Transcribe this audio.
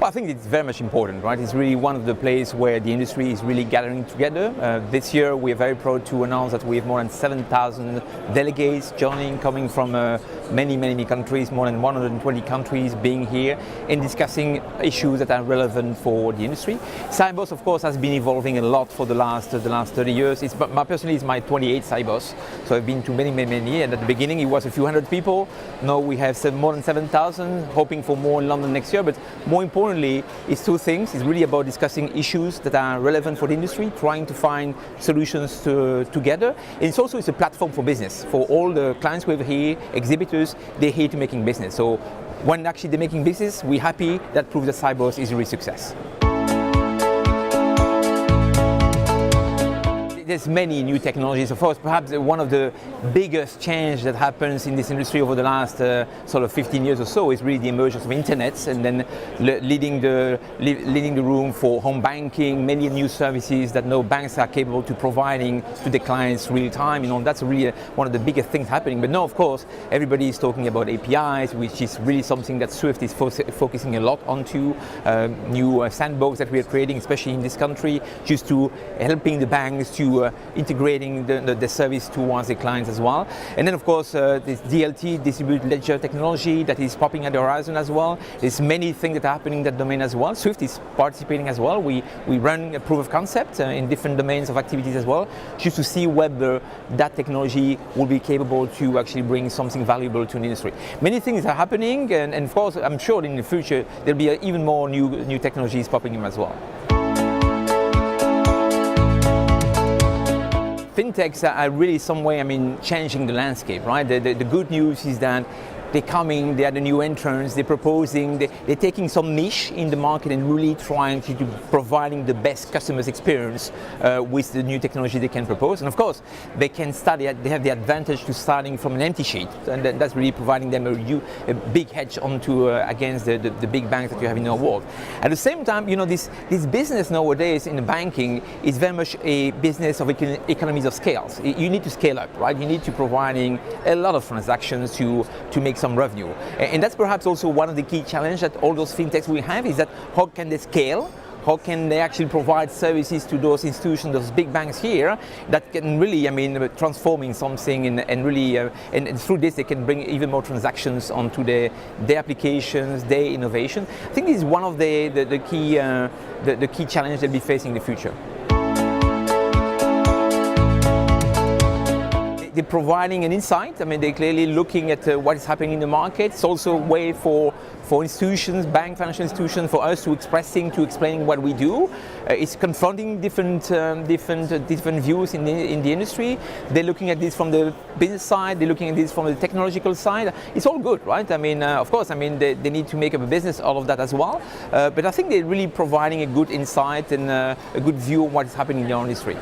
Well, I think it's very much important, right? It's really one of the places where the industry is really gathering together. This year, we are very proud to announce that we have more than 7,000 delegates joining, coming from many countries, more than 120 countries being here and discussing issues that are relevant for the industry. SIBOS, of course, has been evolving a lot for the last 30 years. Personally, it's my 28th SIBOS, so I've been to many, and at the beginning it was a few hundred people. Now we have more than 7,000, hoping for more in London next year, but more importantly, it's two things. It's really about discussing issues that are relevant for the industry, trying to find solutions together. And it's also a platform for business. For all the clients we have here, exhibitors, they're here to making business. So when actually they're making business, we're happy. That proves that SIBOS is a real success. There's many new technologies. Of course, perhaps one of the biggest change that happens in this industry over the last sort of 15 years or so is really the emergence of internet, and then leading the room for home banking, many new services that no banks are capable to providing to the clients real time. That's really one of the biggest things happening. But now, of course, everybody is talking about APIs, which is really something that Swift is focusing a lot onto. New sandbox that we are creating, especially in this country, just to helping the banks to integrating the service towards the clients as well. And then of course this DLT, distributed ledger technology, that is popping at the horizon as well. There's many things that are happening in that domain as well. Swift is participating as well. We run a proof of concept in different domains of activities as well, just to see whether that technology will be capable to actually bring something valuable to the industry. Many things are happening, and of course I'm sure in the future there'll be even more new technologies popping in as well. Fintechs are really some way, changing the landscape, right? The good news is that they're coming, they are the new entrants, they're proposing, they're taking some niche in the market and really trying to providing the best customer's experience with the new technology they can propose. And of course, they have the advantage to starting from an empty sheet, and that's really providing them a big hedge onto against the big banks that you have in our world. At the same time, this business nowadays in the banking is very much a business of economies of scale. You need to scale up, right? You need to providing a lot of transactions to make some revenue. And that's perhaps also one of the key challenges that all those fintechs we have, is that how can they scale? How can they actually provide services to those institutions, those big banks here, that can really, transforming something and really, and through this they can bring even more transactions onto their applications, their innovation. I think this is one of the key challenges they'll be facing in the future. They're providing an insight. They're clearly looking at what is happening in the market. It's also a way for institutions, financial institutions, for us to explaining what we do. It's confronting different views in the industry. They're looking at this from the business side. They're looking at this from the technological side. It's all good, right? Of course, they need to make up a business out of that as well. But I think they're really providing a good insight and a good view of what is happening in the industry.